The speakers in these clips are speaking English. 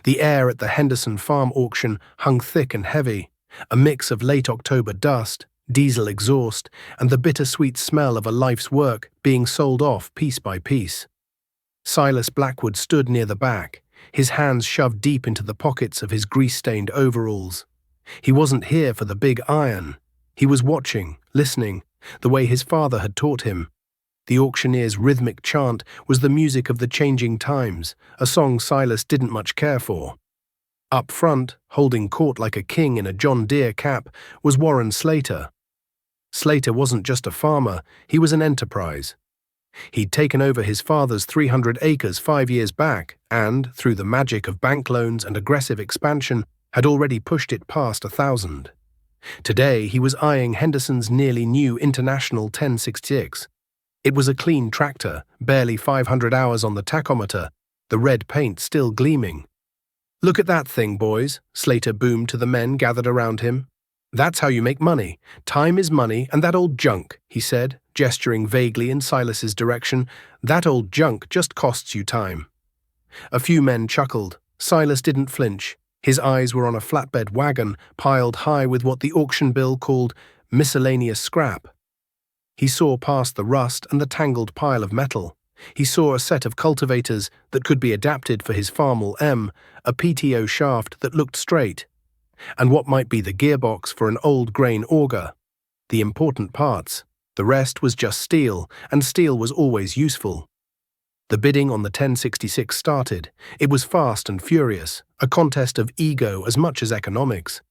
The air at the Henderson Farm auction hung thick and heavy, a mix of late October dust, diesel exhaust, and the bittersweet smell of a life's work being sold off piece by piece. Silas Blackwood stood near the back, his hands shoved deep into the pockets of his grease-stained overalls. He wasn't here for the big iron. He was watching, listening, the way his father had taught him. The auctioneer's rhythmic chant was the music of the changing times, a song Silas didn't much care for. Up front, holding court like a king in a John Deere cap, was Warren Slater. Slater wasn't just a farmer, he was an enterprise. He'd taken over his father's 300 acres 5 years back and, through the magic of bank loans and aggressive expansion, had already pushed it past 1,000. Today, he was eyeing Henderson's nearly new International 1066. It was a clean tractor, barely 500 hours on the tachometer, the red paint still gleaming. "Look at that thing, boys," Slater boomed to the men gathered around him. "That's how you make money. Time is money, and that old junk," he said, gesturing vaguely in Silas's direction, "that old junk just costs you time." A few men chuckled. Silas didn't flinch. His eyes were on a flatbed wagon piled high with what the auction bill called miscellaneous scrap. He saw past the rust and the tangled pile of metal. He saw a set of cultivators that could be adapted for his Farmall M, a PTO shaft that looked straight, and what might be the gearbox for an old grain auger. The important parts. The rest was just steel, and steel was always useful. The bidding on the 1066 started. It was fast and furious, a contest of ego as much as economics.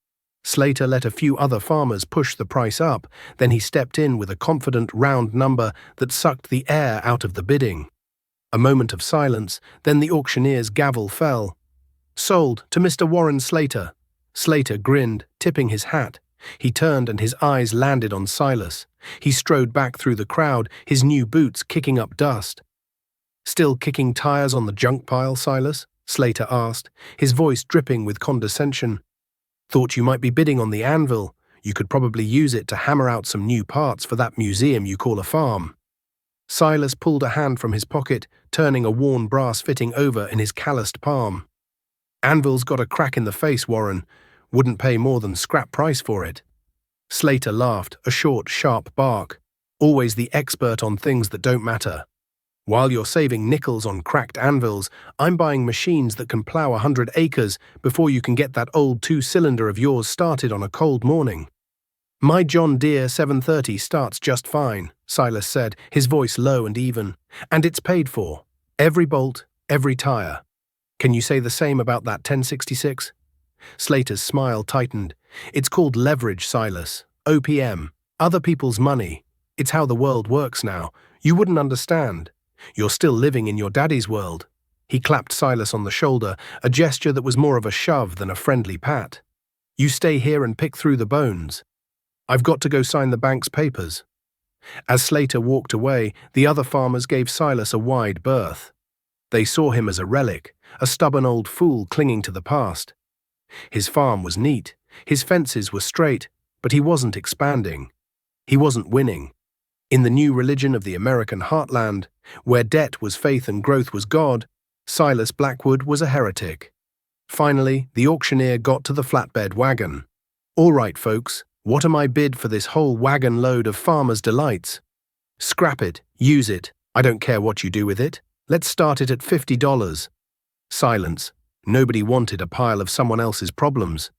Slater let a few other farmers push the price up, then he stepped in with a confident round number that sucked the air out of the bidding. A moment of silence, then the auctioneer's gavel fell. "Sold to Mr. Warren Slater." Slater grinned, tipping his hat. He turned and his eyes landed on Silas. He strode back through the crowd, his new boots kicking up dust. "Still kicking tires on the junk pile, Silas?" Slater asked, his voice dripping with condescension. "Thought you might be bidding on the anvil. You could probably use it to hammer out some new parts for that museum you call a farm." Silas pulled a hand from his pocket, turning a worn brass fitting over in his calloused palm. "Anvil's got a crack in the face, Warren. Wouldn't pay more than scrap price for it." Slater laughed, a short, sharp bark. "Always the expert on things that don't matter. While you're saving nickels on cracked anvils, I'm buying machines that can plow 100 acres before you can get that old two-cylinder of yours started on a cold morning." "My John Deere 730 starts just fine," Silas said, his voice low and even. "And it's paid for. Every bolt, every tire. Can you say the same about that 1066? Slater's smile tightened. "It's called leverage, Silas. OPM. Other people's money. It's how the world works now. You wouldn't understand. You're still living in your daddy's world." He clapped Silas on the shoulder, a gesture that was more of a shove than a friendly pat. "You stay here and pick through the bones. I've got to go sign the bank's papers." As Slater walked away, the other farmers gave Silas a wide berth. They saw him as a relic, a stubborn old fool clinging to the past. His farm was neat, his fences were straight, but he wasn't expanding. He wasn't winning. In the new religion of the American heartland, where debt was faith and growth was God, Silas Blackwood was a heretic. Finally, the auctioneer got to the flatbed wagon. "All right, folks, what am I bid for this whole wagon load of farmers' delights?" "Scrap it, use it, I don't care what you do with it. Let's start it at $50. Silence. Nobody wanted a pile of someone else's problems.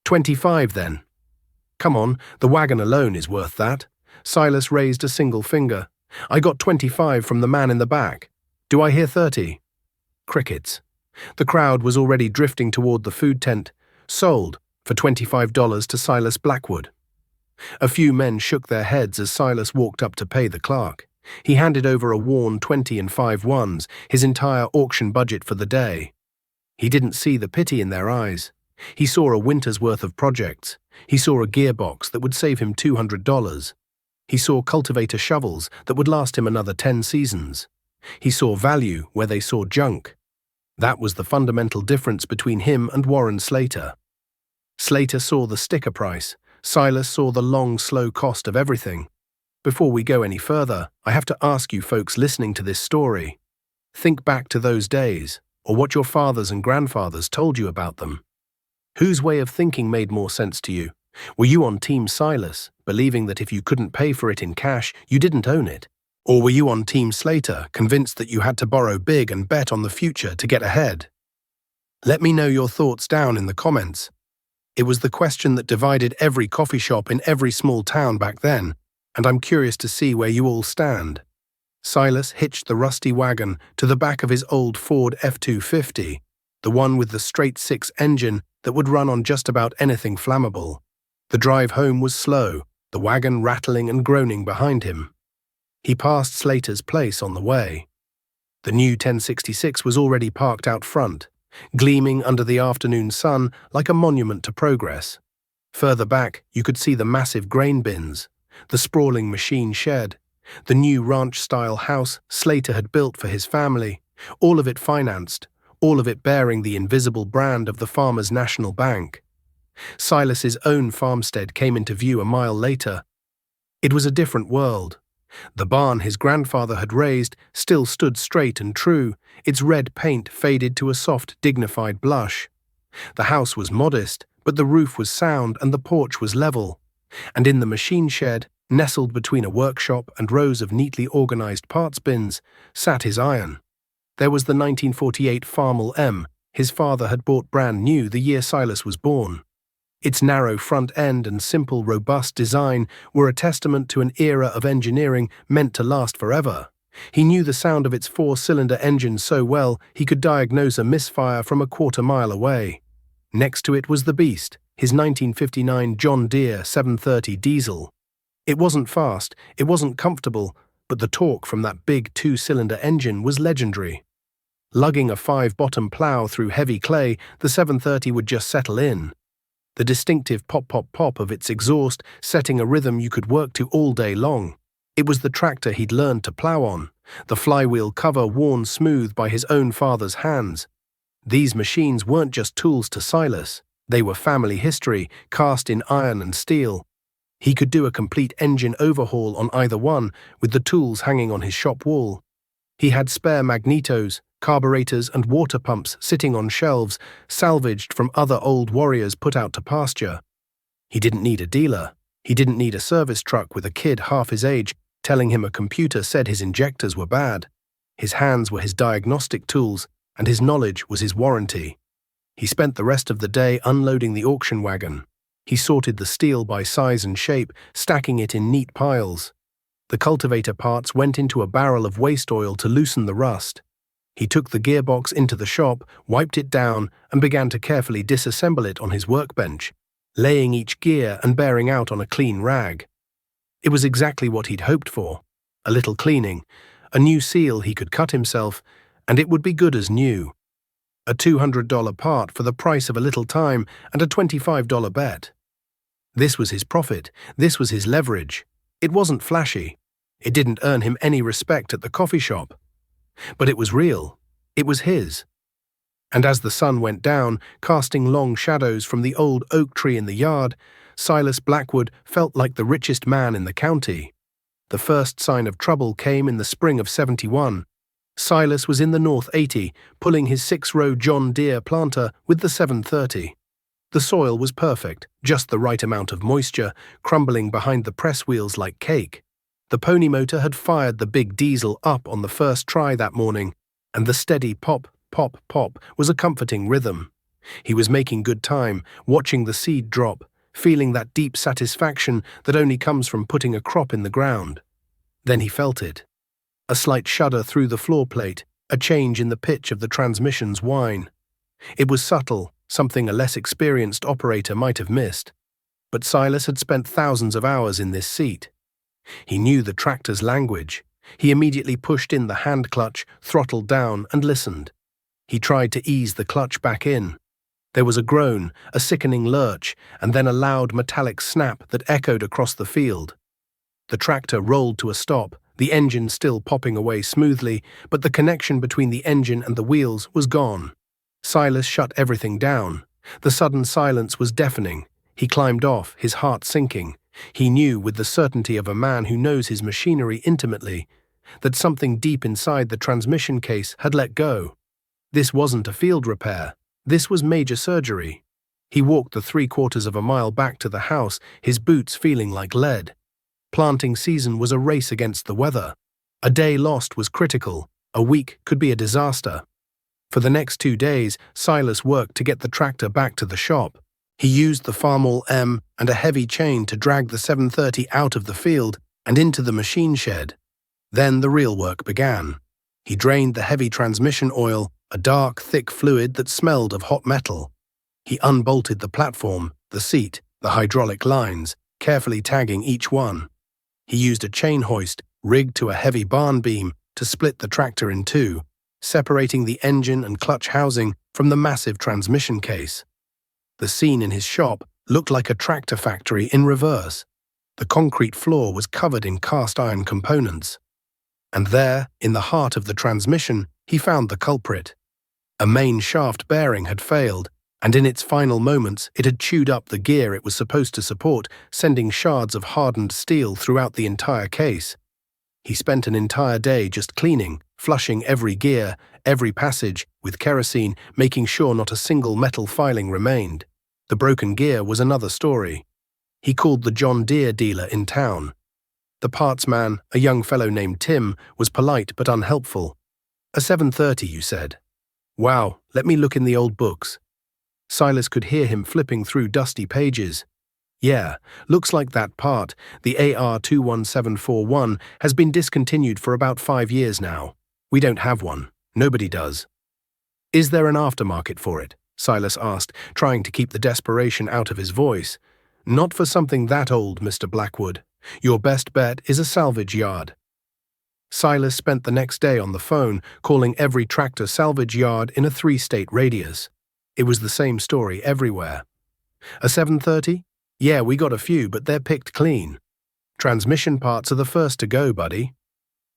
"25 then." "Come on, the wagon alone is worth that." Silas raised a single finger. "I got 25 from the man in the back. Do I hear 30? Crickets. The crowd was already drifting toward the food tent. "Sold, for $25 to Silas Blackwood." A few men shook their heads as Silas walked up to pay the clerk. He handed over a worn 20 and 5 ones, his entire auction budget for the day. He didn't see the pity in their eyes. He saw a winter's worth of projects. He saw a gearbox that would save him $200. He saw cultivator shovels that would last him another 10 seasons. He saw value where they saw junk. That was the fundamental difference between him and Warren Slater. Slater saw the sticker price. Silas saw the long, slow cost of everything. Before we go any further, I have to ask you folks listening to this story. Think back to those days. or what your fathers and grandfathers told you about them? Whose way of thinking made more sense to you? Were you on Team Silas, believing that if you couldn't pay for it in cash, you didn't own it? Or were you on Team Slater, convinced that you had to borrow big and bet on the future to get ahead? Let me know your thoughts down in the comments. It was the question that divided every coffee shop in every small town back then, and I'm curious to see where you all stand. Silas hitched the rusty wagon to the back of his old Ford F-250, the one with the straight-six engine that would run on just about anything flammable. The drive home was slow, the wagon rattling and groaning behind him. He passed Slater's place on the way. The new 1066 was already parked out front, gleaming under the afternoon sun like a monument to progress. Further back, you could see the massive grain bins, the sprawling machine shed, the new ranch-style house Slater had built for his family, all of it financed, all of it bearing the invisible brand of the Farmers National Bank. Silas's own farmstead came into view a mile later. It was a different world. The barn his grandfather had raised still stood straight and true, its red paint faded to a soft, dignified blush. The house was modest, but the roof was sound and the porch was level. And in the machine shed, nestled between a workshop and rows of neatly organized parts bins, sat his iron. There was the 1948 Farmall M his father had bought brand new the year Silas was born. Its narrow front end and simple, robust design were a testament to an era of engineering meant to last forever. He knew the sound of its four-cylinder engine so well he could diagnose a misfire from a quarter-mile away. Next to it was the beast, his 1959 John Deere 730 diesel. It wasn't fast, it wasn't comfortable, but the torque from that big two-cylinder engine was legendary. Lugging a five-bottom plow through heavy clay, the 730 would just settle in. The distinctive pop-pop-pop of its exhaust setting a rhythm you could work to all day long. It was the tractor he'd learned to plow on, the flywheel cover worn smooth by his own father's hands. These machines weren't just tools to Silas, they were family history, cast in iron and steel. He could do a complete engine overhaul on either one with the tools hanging on his shop wall. He had spare magnetos, carburetors and water pumps sitting on shelves, salvaged from other old warriors put out to pasture. He didn't need a dealer. He didn't need a service truck with a kid half his age telling him a computer said his injectors were bad. His hands were his diagnostic tools, and his knowledge was his warranty. He spent the rest of the day unloading the auction wagon. He sorted the steel by size and shape, stacking it in neat piles. The cultivator parts went into a barrel of waste oil to loosen the rust. He took the gearbox into the shop, wiped it down, and began to carefully disassemble it on his workbench, laying each gear and bearing out on a clean rag. It was exactly what he'd hoped for. A little cleaning, a new seal he could cut himself, and it would be good as new. A $200 part for the price of a little time and a $25 bet. This was his profit, this was his leverage. It wasn't flashy. It didn't earn him any respect at the coffee shop. But it was real. It was his. And as the sun went down, casting long shadows from the old oak tree in the yard, Silas Blackwood felt like the richest man in the county. The first sign of trouble came in the spring of '71. Silas was in the North 80, pulling his 6-row John Deere planter with the 730. The soil was perfect, just the right amount of moisture, crumbling behind the press wheels like cake. The pony motor had fired the big diesel up on the first try that morning, and the steady pop, pop, pop was a comforting rhythm. He was making good time, watching the seed drop, feeling that deep satisfaction that only comes from putting a crop in the ground. Then he felt it. A slight shudder through the floor plate, a change in the pitch of the transmission's whine. It was subtle, something a less experienced operator might have missed. But Silas had spent thousands of hours in this seat. He knew the tractor's language. He immediately pushed in the hand clutch, throttled down, and listened. He tried to ease the clutch back in. There was a groan, a sickening lurch, and then a loud metallic snap that echoed across the field. The tractor rolled to a stop, the engine still popping away smoothly, but the connection between the engine and the wheels was gone. Silas shut everything down. The sudden silence was deafening. He climbed off, his heart sinking. He knew, with the certainty of a man who knows his machinery intimately, that something deep inside the transmission case had let go. This wasn't a field repair. This was major surgery. He walked the 3/4 of a mile back to the house, his boots feeling like lead. Planting season was a race against the weather. A day lost was critical. A week could be a disaster. For the next 2 days, Silas worked to get the tractor back to the shop. He used the Farmall M and a heavy chain to drag the 730 out of the field and into the machine shed. Then the real work began. He drained the heavy transmission oil, a dark, thick fluid that smelled of hot metal. He unbolted the platform, the seat, the hydraulic lines, carefully tagging each one. He used a chain hoist rigged to a heavy barn beam to split the tractor in two, separating the engine and clutch housing from the massive transmission case. The scene in his shop looked like a tractor factory in reverse. The concrete floor was covered in cast iron components. And there, in the heart of the transmission, he found the culprit. A main shaft bearing had failed, and in its final moments it had chewed up the gear it was supposed to support, sending shards of hardened steel throughout the entire case. He spent an entire day just cleaning, flushing every gear, every passage, with kerosene, making sure not a single metal filing remained. The broken gear was another story. He called the John Deere dealer in town. The parts man, a young fellow named Tim, was polite but unhelpful. "A 730, you said? Wow, let me look in the old books." Silas could hear him flipping through dusty pages. "Yeah, looks like that part, the AR21741, has been discontinued for about 5 years now. We don't have one. Nobody does." "Is there an aftermarket for it?" Silas asked, trying to keep the desperation out of his voice. "Not for something that old, Mr. Blackwood. Your best bet is a salvage yard." Silas spent the next day on the phone, calling every tractor salvage yard in a 3-state radius. It was the same story everywhere. "A 730? Yeah, we got a few, but they're picked clean. Transmission parts are the first to go, buddy."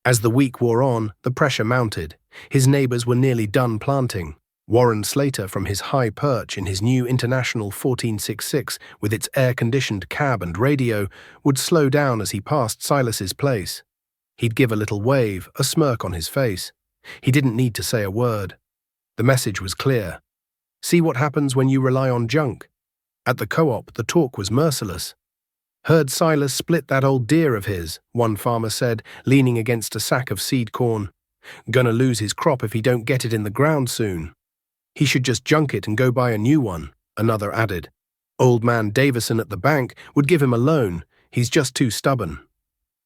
As the week wore on, the pressure mounted. His neighbors were nearly done planting. Warren Slater, from his high perch in his new International 1466 with its air-conditioned cab and radio, would slow down as he passed Silas's place. He'd give a little wave, a smirk on his face. He didn't need to say a word. The message was clear. See what happens when you rely on junk. At the co-op, the talk was merciless. "Heard Silas split that old Deere of his," one farmer said, leaning against a sack of seed corn. "Gonna lose his crop if he don't get it in the ground soon." "He should just junk it and go buy a new one," another added. "Old man Davison at the bank would give him a loan. He's just too stubborn."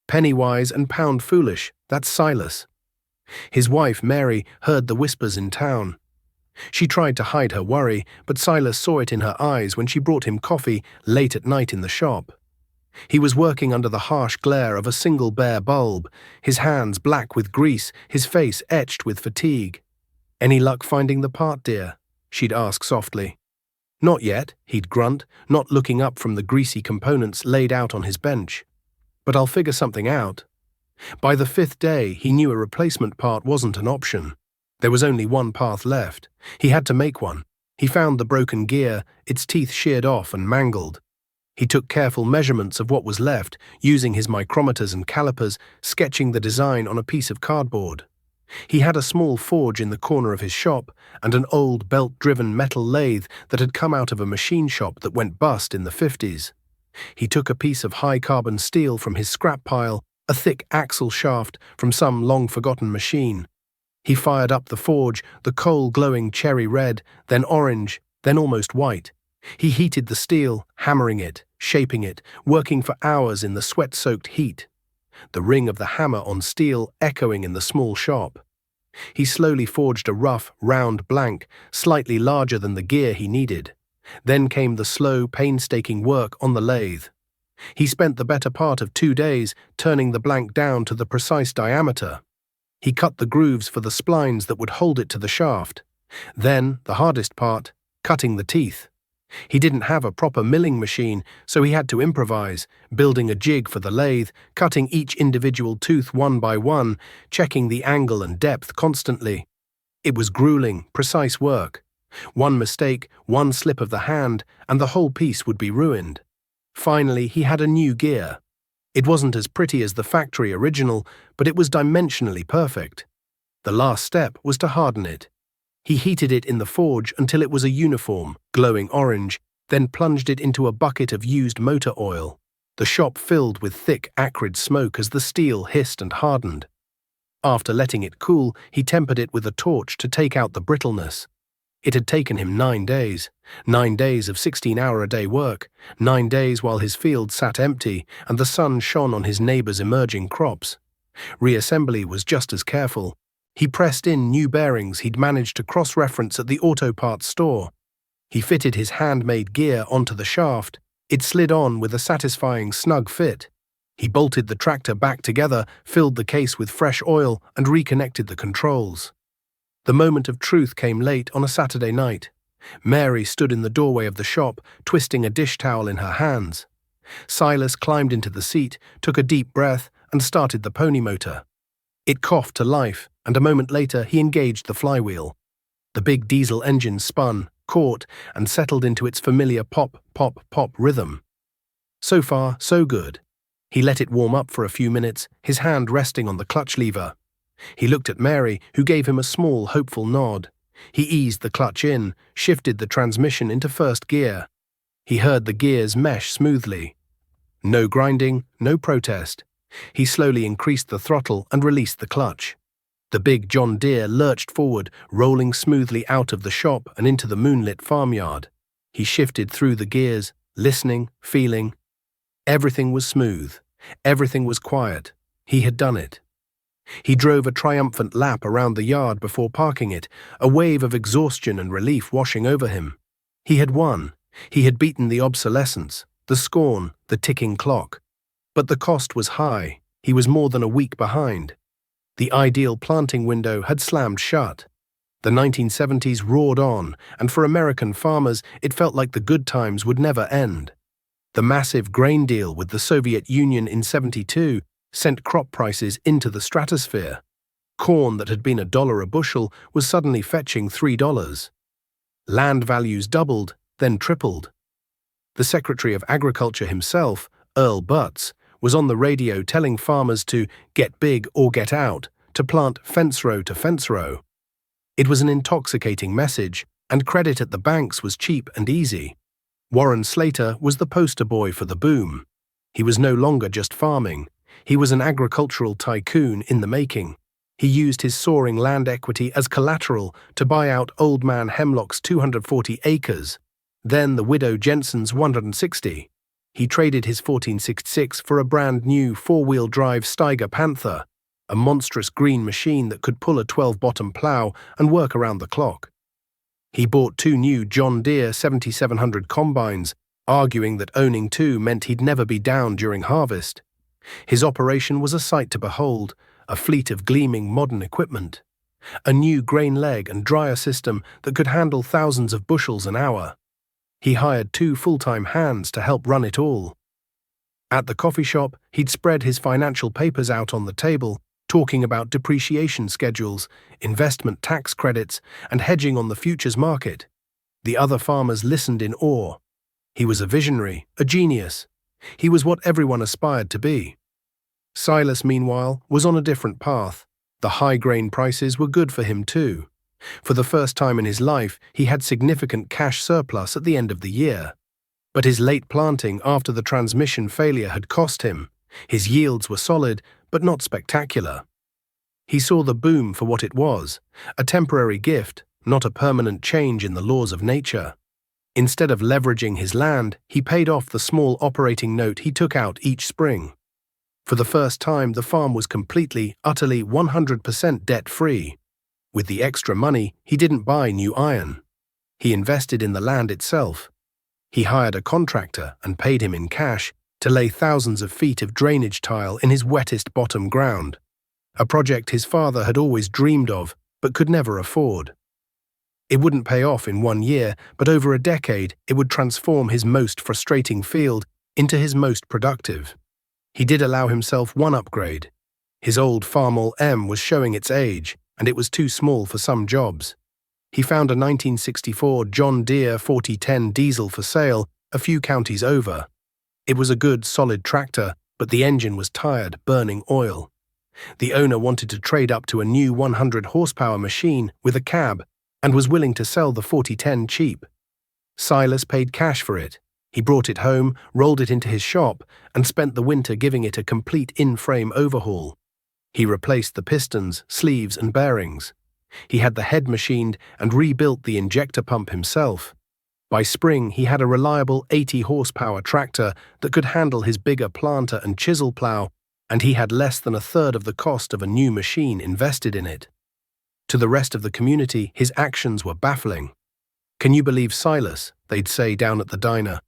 Penny wise and pound foolish, that's Silas. His wife, Mary, heard the whispers in town. She tried to hide her worry, but Silas saw it in her eyes when she brought him coffee late at night in the shop. He was working under the harsh glare of a single bare bulb, his hands black with grease, his face etched with fatigue. "Any luck finding the part, dear?" she'd ask softly. "Not yet," he'd grunt, not looking up from the greasy components laid out on his bench. "But I'll figure something out." By the 5th day, he knew a replacement part wasn't an option. There was only one path left. He had to make one. He found the broken gear, its teeth sheared off and mangled. He took careful measurements of what was left, using his micrometers and calipers, sketching the design on a piece of cardboard. He had a small forge in the corner of his shop and an old belt-driven metal lathe that had come out of a machine shop that went bust in the 50s. He took a piece of high-carbon steel from his scrap pile, a thick axle shaft from some long-forgotten machine. He fired up the forge, the coal glowing cherry red, then orange, then almost white. He heated the steel, hammering it, shaping it, working for hours in the sweat-soaked heat. The ring of the hammer on steel echoing in the small shop. He slowly forged a rough, round blank, slightly larger than the gear he needed. Then came the slow, painstaking work on the lathe. He spent the better part of 2 days turning the blank down to the precise diameter. He cut the grooves for the splines that would hold it to the shaft. Then, the hardest part, cutting the teeth. He didn't have a proper milling machine, so he had to improvise, building a jig for the lathe, cutting each individual tooth one by one, checking the angle and depth constantly. It was grueling, precise work. One mistake, one slip of the hand, and the whole piece would be ruined. Finally, he had a new gear. It wasn't as pretty as the factory original, but it was dimensionally perfect. The last step was to harden it. He heated it in the forge until it was a uniform, glowing orange, then plunged it into a bucket of used motor oil. The shop filled with thick, acrid smoke as the steel hissed and hardened. After letting it cool, he tempered it with a torch to take out the brittleness. It had taken him 9 days. 9 days of 16-hour-a-day work, 9 days while his field sat empty and the sun shone on his neighbor's emerging crops. Reassembly was just as careful. He pressed in new bearings he'd managed to cross-reference at the auto parts store. He fitted his handmade gear onto the shaft. It slid on with a satisfying snug fit. He bolted the tractor back together, filled the case with fresh oil, and reconnected the controls. The moment of truth came late on a Saturday night. Mary stood in the doorway of the shop, twisting a dish towel in her hands. Silas climbed into the seat, took a deep breath, and started the pony motor. It coughed to life, and a moment later he engaged the flywheel. The big diesel engine spun, caught, and settled into its familiar pop, pop, pop rhythm. So far, so good. He let it warm up for a few minutes, his hand resting on the clutch lever. He looked at Mary, who gave him a small, hopeful nod. He eased the clutch in, shifted the transmission into first gear. He heard the gears mesh smoothly. No grinding, no protest. He slowly increased the throttle and released the clutch. The big John Deere lurched forward, rolling smoothly out of the shop and into the moonlit farmyard. He shifted through the gears, listening, feeling. Everything was smooth. Everything was quiet. He had done it. He drove a triumphant lap around the yard before parking it, a wave of exhaustion and relief washing over him. He had won. He had beaten the obsolescence, the scorn, the ticking clock. But the cost was high. He was more than a week behind. The ideal planting window had slammed shut. The 1970s roared on, and for American farmers, it felt like the good times would never end. The massive grain deal with the Soviet Union in '72 sent crop prices into the stratosphere. Corn that had been $1 a bushel was suddenly fetching $3. Land values doubled, then tripled. The Secretary of Agriculture himself, Earl Butz, was on the radio telling farmers to get big or get out, to plant fence row to fence row. It was an intoxicating message, and credit at the banks was cheap and easy. Warren Slater was the poster boy for the boom. He was no longer just farming. He was an agricultural tycoon in the making. He used his soaring land equity as collateral to buy out Old Man Hemlock's 240 acres, then the widow Jensen's 160. He traded his 1466 for a brand new four-wheel drive Steiger Panther, a monstrous green machine that could pull a 12-bottom plow and work around the clock. He bought 2 new John Deere 7700 combines, arguing that owning 2 meant he'd never be down during harvest. His operation was a sight to behold, a fleet of gleaming modern equipment. A new grain leg and dryer system that could handle thousands of bushels an hour. He hired 2 full-time hands to help run it all. At the coffee shop, he'd spread his financial papers out on the table, talking about depreciation schedules, investment tax credits, and hedging on the futures market. The other farmers listened in awe. He was a visionary, a genius. He was what everyone aspired to be. Silas, meanwhile, was on a different path. The high grain prices were good for him too. For the first time in his life, he had significant cash surplus at the end of the year. But his late planting after the transmission failure had cost him. His yields were solid, but not spectacular. He saw the boom for what it was, a temporary gift, not a permanent change in the laws of nature. Instead of leveraging his land, he paid off the small operating note he took out each spring. For the first time, the farm was completely, utterly 100% debt-free. With the extra money, he didn't buy new iron. He invested in the land itself. He hired a contractor and paid him in cash to lay thousands of feet of drainage tile in his wettest bottom ground, a project his father had always dreamed of but could never afford. It wouldn't pay off in 1 year, but over a decade it would transform his most frustrating field into his most productive. He did allow himself one upgrade. His old Farmall M was showing its age, and it was too small for some jobs. He found a 1964 John Deere 4010 diesel for sale a few counties over. It was a good, solid tractor, but the engine was tired, burning oil. The owner wanted to trade up to a new 100-horsepower machine with a cab, and was willing to sell the 4010 cheap. Silas paid cash for it. He brought it home, rolled it into his shop, and spent the winter giving it a complete in-frame overhaul. He replaced the pistons, sleeves, and bearings. He had the head machined and rebuilt the injector pump himself. By spring, he had a reliable 80-horsepower tractor that could handle his bigger planter and chisel plow, and he had less than a third of the cost of a new machine invested in it. To the rest of the community, his actions were baffling. "Can you believe Silas?" they'd say down at the diner.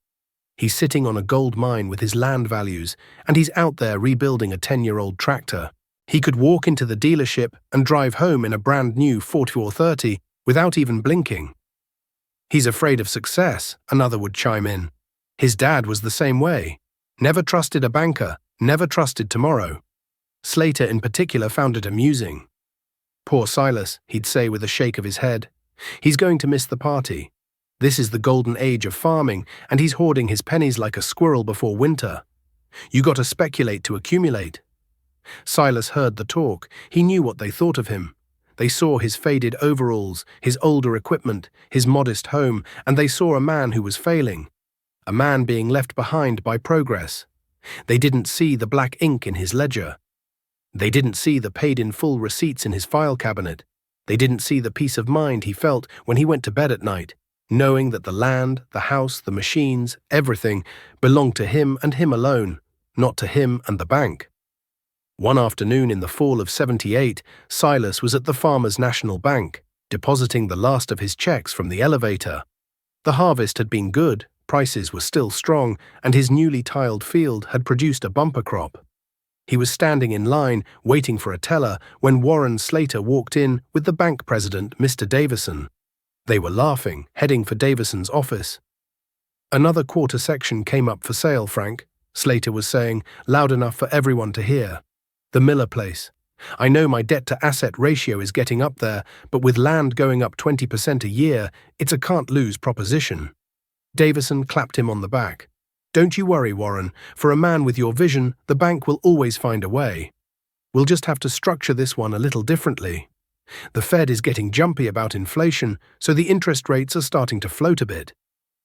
"He's sitting on a gold mine with his land values, and he's out there rebuilding a 10-year-old tractor. He could walk into the dealership and drive home in a brand new 4430 without even blinking." "He's afraid of success," another would chime in. "His dad was the same way. Never trusted a banker, never trusted tomorrow." Slater in particular found it amusing. "Poor Silas," he'd say with a shake of his head. "He's going to miss the party. This is the golden age of farming, and he's hoarding his pennies like a squirrel before winter. You got to speculate to accumulate." Silas heard the talk. He knew what they thought of him. They saw his faded overalls, his older equipment, his modest home, and they saw a man who was failing, a man being left behind by progress. They didn't see the black ink in his ledger. They didn't see the paid-in-full receipts in his file cabinet. They didn't see the peace of mind he felt when he went to bed at night, knowing that the land, the house, the machines, everything belonged to him and him alone, not to him and the bank. One afternoon in the fall of '78, Silas was at the Farmers National Bank, depositing the last of his checks from the elevator. The harvest had been good, prices were still strong, and his newly tiled field had produced a bumper crop. He was standing in line, waiting for a teller, when Warren Slater walked in with the bank president, Mr. Davison. They were laughing, heading for Davison's office. "Another quarter section came up for sale, Frank," Slater was saying, loud enough for everyone to hear. "The Miller place. I know my debt-to-asset ratio is getting up there, but with land going up 20% a year, it's a can't-lose proposition." Davison clapped him on the back. "Don't you worry, Warren. For a man with your vision, the bank will always find a way. We'll just have to structure this one a little differently. The Fed is getting jumpy about inflation, so the interest rates are starting to float a bit.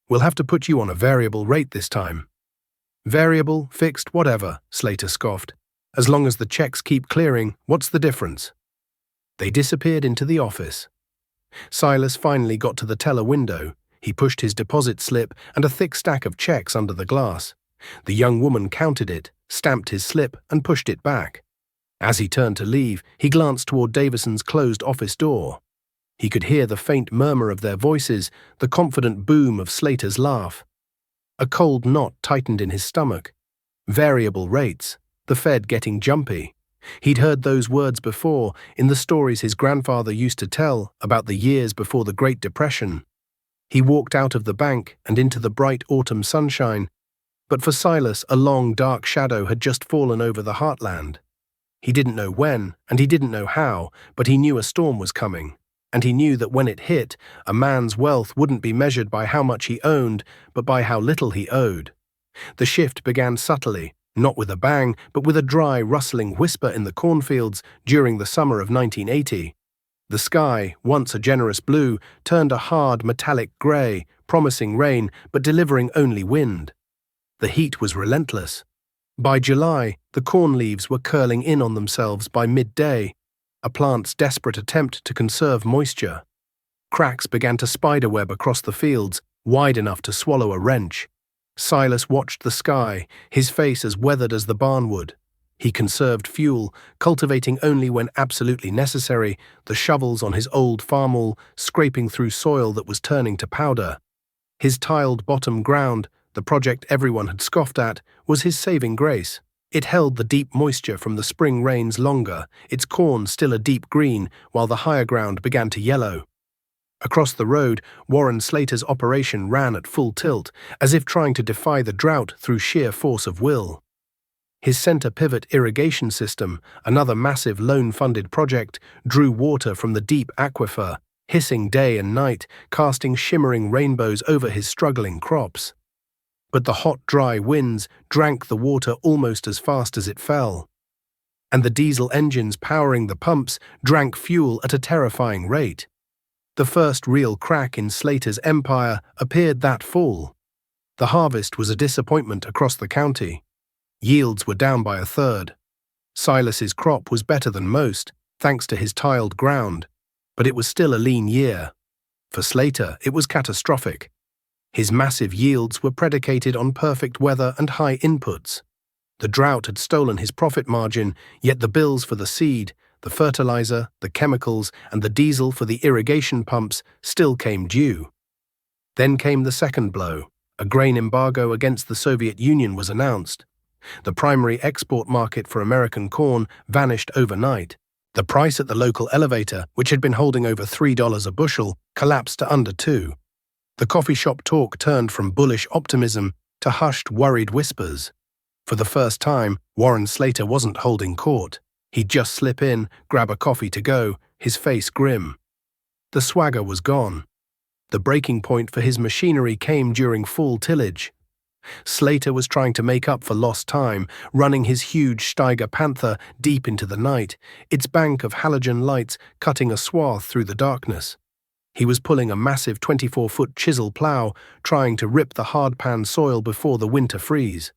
We'll have to put you on a variable rate this time." "Variable, fixed, whatever," Slater scoffed. "As long as the checks keep clearing, what's the difference?" They disappeared into the office. Silas finally got to the teller window. He pushed his deposit slip and a thick stack of checks under the glass. The young woman counted it, stamped his slip, and pushed it back. As he turned to leave, he glanced toward Davison's closed office door. He could hear the faint murmur of their voices, the confident boom of Slater's laugh. A cold knot tightened in his stomach. Variable rates. The Fed getting jumpy. He'd heard those words before, in the stories his grandfather used to tell about the years before the Great Depression. He walked out of the bank and into the bright autumn sunshine, but for Silas a long dark shadow had just fallen over the heartland. He didn't know when, and he didn't know how, but he knew a storm was coming, and he knew that when it hit, a man's wealth wouldn't be measured by how much he owned, but by how little he owed. The shift began subtly, not with a bang, but with a dry, rustling whisper in the cornfields during the summer of 1980. The sky, once a generous blue, turned a hard, metallic grey, promising rain, but delivering only wind. The heat was relentless. By July, the corn leaves were curling in on themselves by midday, a plant's desperate attempt to conserve moisture. Cracks began to spiderweb across the fields, wide enough to swallow a wrench. Silas watched the sky, his face as weathered as the barnwood. He conserved fuel, cultivating only when absolutely necessary, the shovels on his old farmall scraping through soil that was turning to powder. His tiled bottom ground, the project everyone had scoffed at, was his saving grace. It held the deep moisture from the spring rains longer, its corn still a deep green, while the higher ground began to yellow. Across the road, Warren Slater's operation ran at full tilt, as if trying to defy the drought through sheer force of will. His center pivot irrigation system, another massive loan-funded project, drew water from the deep aquifer, hissing day and night, casting shimmering rainbows over his struggling crops. But the hot, dry winds drank the water almost as fast as it fell. And the diesel engines powering the pumps drank fuel at a terrifying rate. The first real crack in Slater's empire appeared that fall. The harvest was a disappointment across the county. Yields were down by a third. Silas's crop was better than most, thanks to his tiled ground, but it was still a lean year. For Slater, it was catastrophic. His massive yields were predicated on perfect weather and high inputs. The drought had stolen his profit margin, yet the bills for the seed, the fertilizer, the chemicals, and the diesel for the irrigation pumps still came due. Then came the second blow. A grain embargo against the Soviet Union was announced. The primary export market for American corn vanished overnight. The price at the local elevator, which had been holding over $3 a bushel, collapsed to under $2. The coffee shop talk turned from bullish optimism to hushed, worried whispers. For the first time, Warren Slater wasn't holding court. He'd just slip in, grab a coffee to go, his face grim. The swagger was gone. The breaking point for his machinery came during fall tillage. Slater was trying to make up for lost time, running his huge Steiger Panther deep into the night, its bank of halogen lights cutting a swath through the darkness. He was pulling a massive 24-foot chisel plow, trying to rip the hard-pan soil before the winter freeze.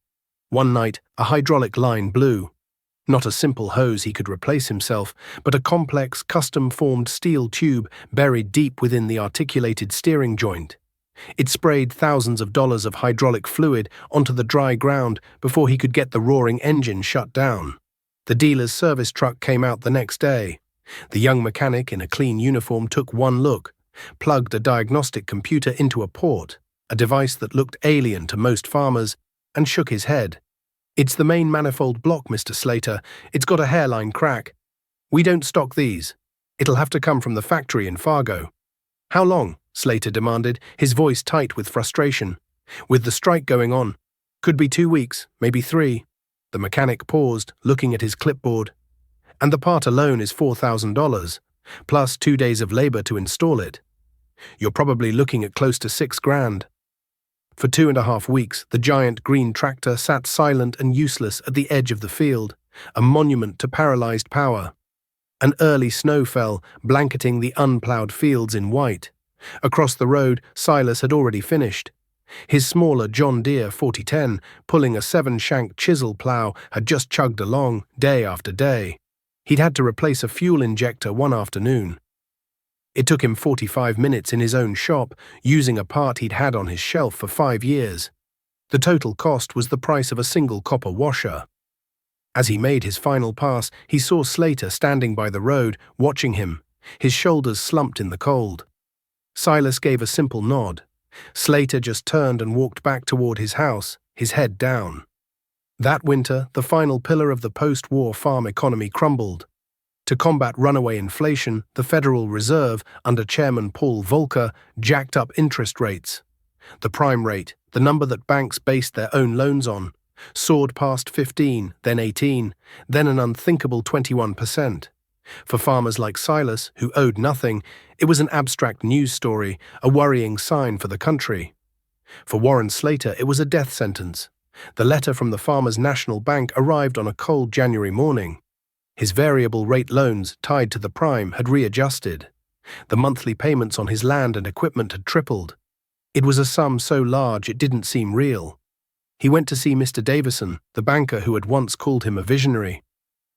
One night, a hydraulic line blew. Not a simple hose he could replace himself, but a complex, custom-formed steel tube buried deep within the articulated steering joint. It sprayed thousands of dollars of hydraulic fluid onto the dry ground before he could get the roaring engine shut down. The dealer's service truck came out the next day. The young mechanic in a clean uniform took one look, plugged a diagnostic computer into a port, a device that looked alien to most farmers, and shook his head. "It's the main manifold block, Mr. Slater. It's got a hairline crack. We don't stock these. It'll have to come from the factory in Fargo." "How long?" Slater demanded, his voice tight with frustration. "With the strike going on. Could be 2 weeks, maybe 3. The mechanic paused, looking at his clipboard. "And the part alone is $4,000, plus 2 days of labor to install it. You're probably looking at close to $6,000. For 2.5 weeks, the giant green tractor sat silent and useless at the edge of the field, a monument to paralyzed power. An early snow fell, blanketing the unplowed fields in white. Across the road, Silas had already finished. His smaller John Deere 4010, pulling a 7-shank chisel plow, had just chugged along, day after day. He'd had to replace a fuel injector one afternoon. It took him 45 minutes in his own shop, using a part he'd had on his shelf for 5 years. The total cost was the price of a single copper washer. As he made his final pass, he saw Slater standing by the road, watching him, his shoulders slumped in the cold. Silas gave a simple nod. Slater just turned and walked back toward his house, his head down. That winter, the final pillar of the post-war farm economy crumbled. To combat runaway inflation, the Federal Reserve, under Chairman Paul Volcker, jacked up interest rates. The prime rate, the number that banks based their own loans on, soared past 15, then 18, then an unthinkable 21%. For farmers like Silas, who owed nothing, it was an abstract news story, a worrying sign for the country. For Warren Slater, it was a death sentence. The letter from the Farmers National Bank arrived on a cold January morning. His variable rate loans, tied to the prime, had readjusted. The monthly payments on his land and equipment had tripled. It was a sum so large it didn't seem real. He went to see Mr. Davison, the banker who had once called him a visionary.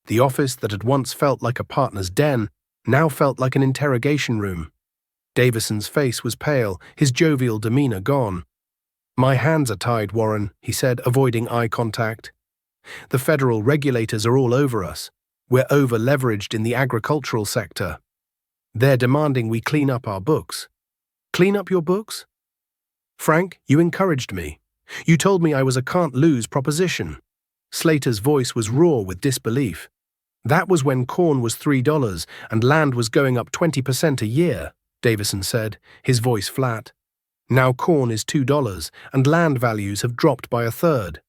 The office that had once felt like a partner's den now felt like an interrogation room. Davison's face was pale, his jovial demeanor gone. "My hands are tied, Warren," he said, avoiding eye contact. "The federal regulators are all over us. We're over-leveraged in the agricultural sector. They're demanding we clean up our books." "Clean up your books?" "Frank, you encouraged me. You told me I was a can't-lose proposition." Slater's voice was raw with disbelief. "That was when corn was $3 and land was going up 20% a year," Davison said, his voice flat. "Now corn is $2 and land values have dropped by a third.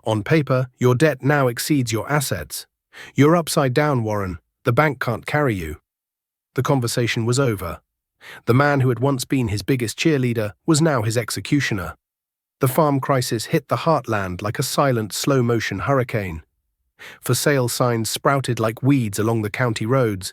On paper, your debt now exceeds your assets. You're upside down, Warren. The bank can't carry you." The conversation was over. The man who had once been his biggest cheerleader was now his executioner. The farm crisis hit the heartland like a silent, slow-motion hurricane. For sale signs sprouted like weeds along the county roads.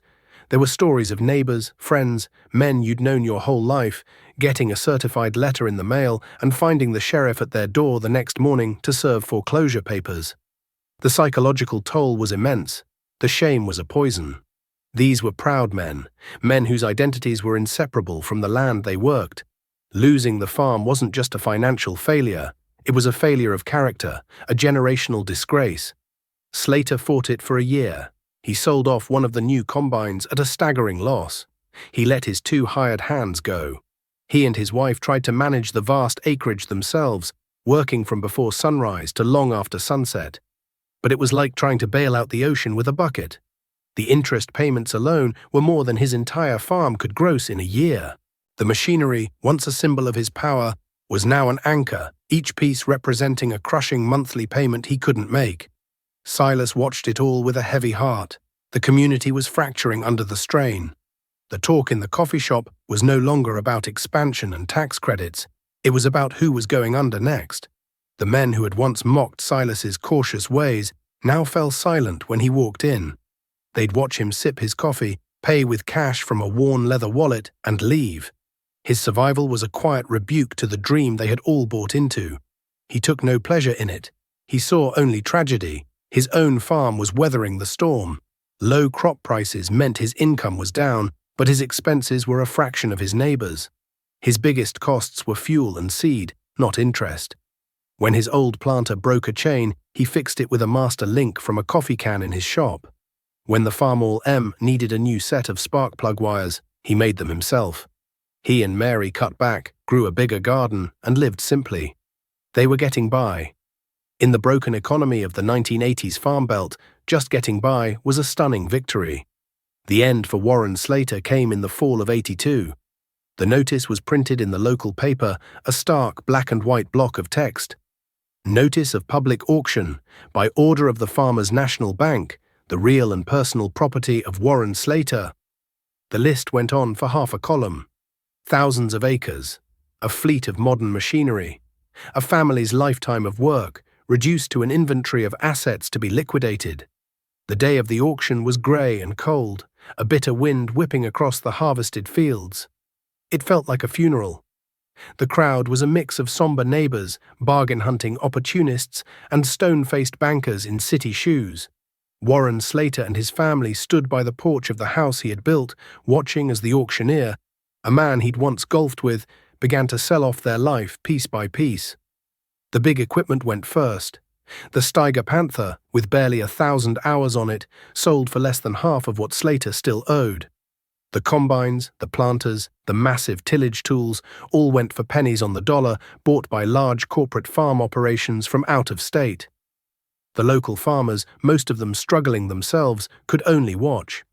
There were stories of neighbors, friends, men you'd known your whole life, getting a certified letter in the mail and finding the sheriff at their door the next morning to serve foreclosure papers. The psychological toll was immense. The shame was a poison. These were proud men, men whose identities were inseparable from the land they worked. Losing the farm wasn't just a financial failure, it was a failure of character, a generational disgrace. Slater fought it for a year. He sold off one of the new combines at a staggering loss. He let his 2 hired hands go. He and his wife tried to manage the vast acreage themselves, working from before sunrise to long after sunset. But it was like trying to bail out the ocean with a bucket. The interest payments alone were more than his entire farm could gross in a year. The machinery, once a symbol of his power, was now an anchor, each piece representing a crushing monthly payment he couldn't make. Silas watched it all with a heavy heart. The community was fracturing under the strain. The talk in the coffee shop was no longer about expansion and tax credits. It was about who was going under next. The men who had once mocked Silas's cautious ways now fell silent when he walked in. They'd watch him sip his coffee, pay with cash from a worn leather wallet, and leave. His survival was a quiet rebuke to the dream they had all bought into. He took no pleasure in it. He saw only tragedy. His own farm was weathering the storm. Low crop prices meant his income was down, but his expenses were a fraction of his neighbors. His biggest costs were fuel and seed, not interest. When his old planter broke a chain, he fixed it with a master link from a coffee can in his shop. When the Farm All M needed a new set of spark plug wires, he made them himself. He and Mary cut back, grew a bigger garden, and lived simply. They were getting by. In the broken economy of the 1980s Farm Belt, just getting by was a stunning victory. The end for Warren Slater came in the fall of '82. The notice was printed in the local paper, a stark black and white block of text. Notice of public auction, by order of the Farmers National Bank, the real and personal property of Warren Slater. The list went on for half a column. Thousands of acres, a fleet of modern machinery, a family's lifetime of work, reduced to an inventory of assets to be liquidated. The day of the auction was grey and cold, a bitter wind whipping across the harvested fields. It felt like a funeral. The crowd was a mix of somber neighbors, bargain-hunting opportunists, and stone-faced bankers in city shoes. Warren Slater and his family stood by the porch of the house he had built, watching as the auctioneer, a man he'd once golfed with, began to sell off their life piece by piece. The big equipment went first. The Steiger Panther, with barely 1,000 hours on it, sold for less than half of what Slater still owed. The combines, the planters, the massive tillage tools all went for pennies on the dollar, bought by large corporate farm operations from out of state. The local farmers, most of them struggling themselves, could only watch.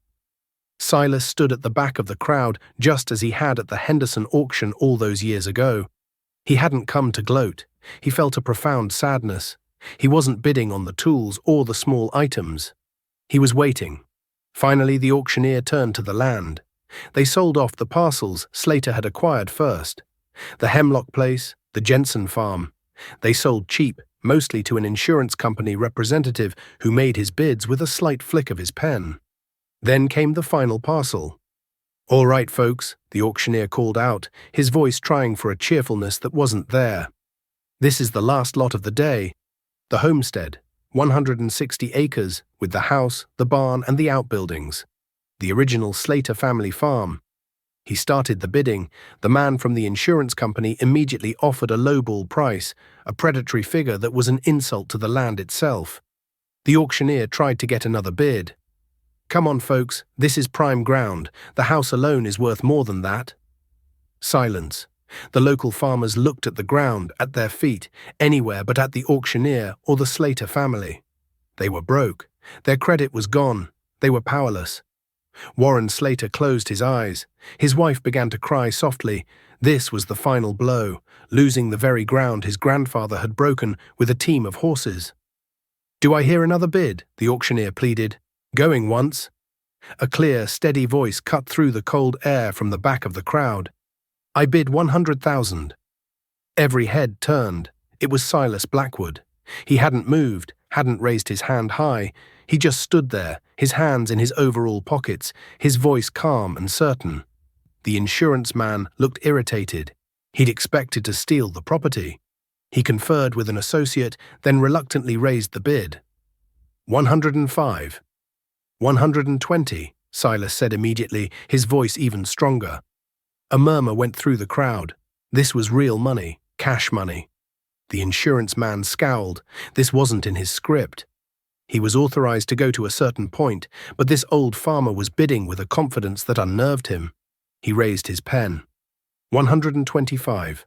Silas stood at the back of the crowd just as he had at the Henderson auction all those years ago. He hadn't come to gloat. He felt a profound sadness. He wasn't bidding on the tools or the small items. He was waiting. Finally, the auctioneer turned to the land. They sold off the parcels Slater had acquired first. The Hemlock Place, the Jensen Farm. They sold cheap, mostly to an insurance company representative who made his bids with a slight flick of his pen. Then came the final parcel. "All right, folks," the auctioneer called out, his voice trying for a cheerfulness that wasn't there. "This is the last lot of the day. The homestead, 160 acres, with the house, the barn, and the outbuildings. The original Slater family farm." He started the bidding. The man from the insurance company immediately offered a lowball price, a predatory figure that was an insult to the land itself. The auctioneer tried to get another bid. "Come on, folks, this is prime ground. The house alone is worth more than that." Silence. The local farmers looked at the ground, at their feet, anywhere but at the auctioneer or the Slater family. They were broke. Their credit was gone. They were powerless. Warren Slater closed his eyes. His wife began to cry softly. This was the final blow, losing the very ground his grandfather had broken with a team of horses. "Do I hear another bid?" the auctioneer pleaded. "Going once." A clear, steady voice cut through the cold air from the back of the crowd. "I bid 100,000. Every head turned. It was Silas Blackwood. He hadn't moved, hadn't raised his hand high. He just stood there, his hands in his overall pockets, his voice calm and certain. The insurance man looked irritated. He'd expected to steal the property. He conferred with an associate, then reluctantly raised the bid. 105. 120, Silas said immediately, his voice even stronger. A murmur went through the crowd. This was real money, cash money. The insurance man scowled. This wasn't in his script. He was authorized to go to a certain point, but this old farmer was bidding with a confidence that unnerved him. He raised his pen. 125.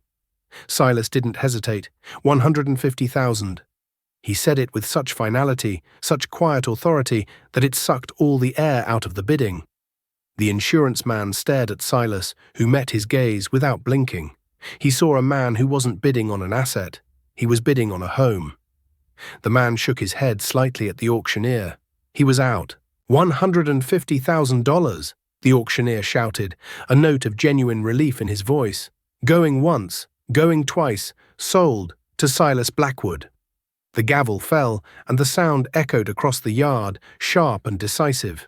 Silas didn't hesitate. 150,000. He said it with such finality, such quiet authority, that it sucked all the air out of the bidding. The insurance man stared at Silas, who met his gaze without blinking. He saw a man who wasn't bidding on an asset. He was bidding on a home. The man shook his head slightly at the auctioneer. He was out. $150,000, the auctioneer shouted, a note of genuine relief in his voice. Going once, going twice, sold to Silas Blackwood. The gavel fell, and the sound echoed across the yard, sharp and decisive.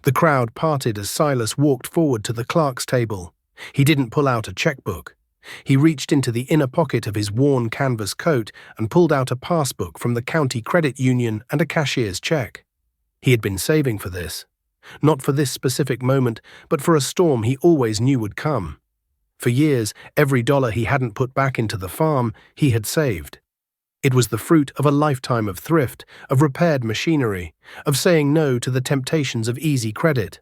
The crowd parted as Silas walked forward to the clerk's table. He didn't pull out a checkbook. He reached into the inner pocket of his worn canvas coat and pulled out a passbook from the county credit union and a cashier's check. He had been saving for this. Not for this specific moment, but for a storm he always knew would come. For years, every dollar he hadn't put back into the farm, he had saved. It was the fruit of a lifetime of thrift, of repaired machinery, of saying no to the temptations of easy credit.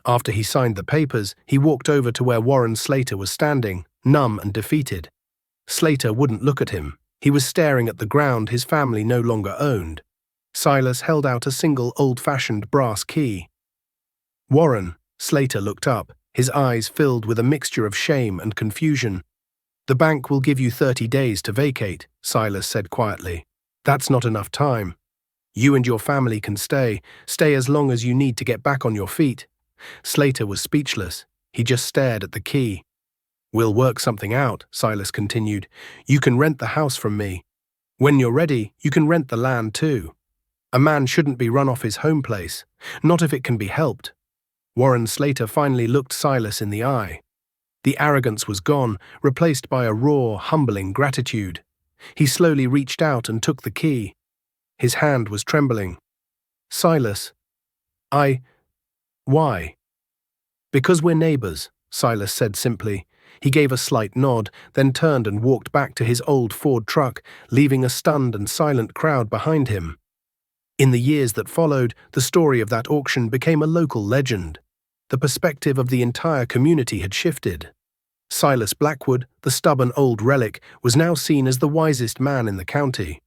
After he signed the papers, he walked over to where Warren Slater was standing, numb and defeated. Slater wouldn't look at him. He was staring at the ground his family no longer owned. Silas held out a single old-fashioned brass key. Warren, Slater looked up, his eyes filled with a mixture of shame and confusion. The bank will give you 30 days to vacate, Silas said quietly. That's not enough time. You and your family can stay as long as you need to get back on your feet. Slater was speechless. He just stared at the key. We'll work something out, Silas continued. You can rent the house from me. When you're ready, you can rent the land too. A man shouldn't be run off his home place, not if it can be helped. Warren Slater finally looked Silas in the eye. The arrogance was gone, replaced by a raw, humbling gratitude. He slowly reached out and took the key. His hand was trembling. Silas, why? Because we're neighbors, Silas said simply. He gave a slight nod, then turned and walked back to his old Ford truck, leaving a stunned and silent crowd behind him. In the years that followed, the story of that auction became a local legend. The perspective of the entire community had shifted. Silas Blackwood, the stubborn old relic, was now seen as the wisest man in the county.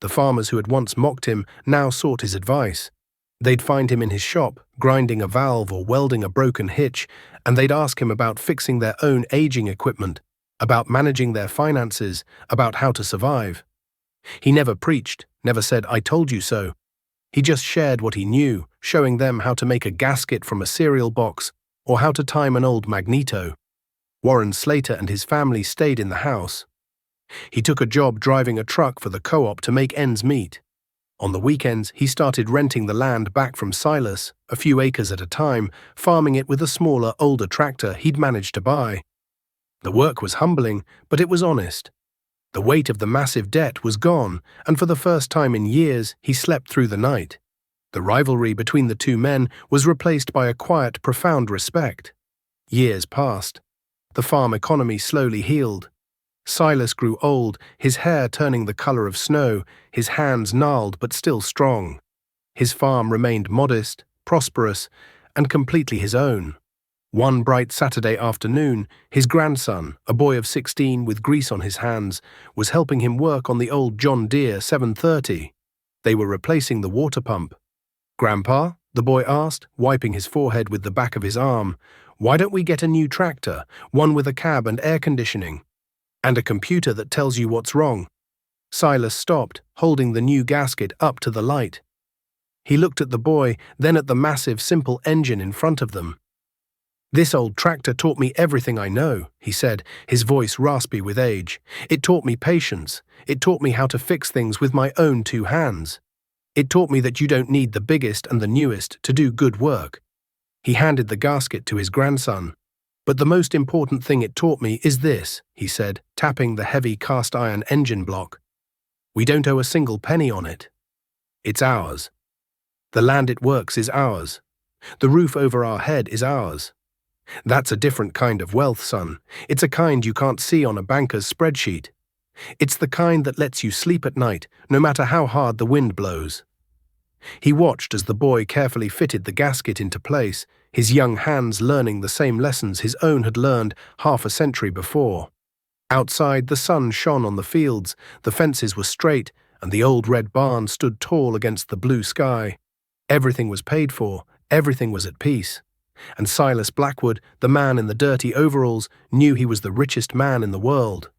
The farmers who had once mocked him now sought his advice. They'd find him in his shop, grinding a valve or welding a broken hitch, and they'd ask him about fixing their own aging equipment, about managing their finances, about how to survive. He never preached, never said, "I told you so." He just shared what he knew, showing them how to make a gasket from a cereal box or how to time an old magneto. Warren Slater and his family stayed in the house. He took a job driving a truck for the co-op to make ends meet. On the weekends, he started renting the land back from Silas, a few acres at a time, farming it with a smaller, older tractor he'd managed to buy. The work was humbling, but it was honest. The weight of the massive debt was gone, and for the first time in years, he slept through the night. The rivalry between the two men was replaced by a quiet, profound respect. Years passed. The farm economy slowly healed. Silas grew old, his hair turning the color of snow, his hands gnarled but still strong. His farm remained modest, prosperous, and completely his own. One bright Saturday afternoon, his grandson, a boy of 16 with grease on his hands, was helping him work on the old John Deere 730. They were replacing the water pump. "Grandpa?" the boy asked, wiping his forehead with the back of his arm. "Why don't we get a new tractor, one with a cab and air conditioning? And a computer that tells you what's wrong?" Silas stopped, holding the new gasket up to the light. He looked at the boy, then at the massive, simple engine in front of them. "This old tractor taught me everything I know," he said, his voice raspy with age. "It taught me patience. It taught me how to fix things with my own 2 hands. It taught me that you don't need the biggest and the newest to do good work." He handed the gasket to his grandson. "But the most important thing it taught me is this," he said, tapping the heavy cast-iron engine block. "We don't owe a single penny on it. It's ours. The land it works is ours. The roof over our head is ours. That's a different kind of wealth, son. It's a kind you can't see on a banker's spreadsheet. It's the kind that lets you sleep at night, no matter how hard the wind blows." He watched as the boy carefully fitted the gasket into place, his young hands learning the same lessons his own had learned half a century before. Outside, the sun shone on the fields, the fences were straight, and the old red barn stood tall against the blue sky. Everything was paid for, everything was at peace. And Silas Blackwood, the man in the dirty overalls, knew he was the richest man in the world.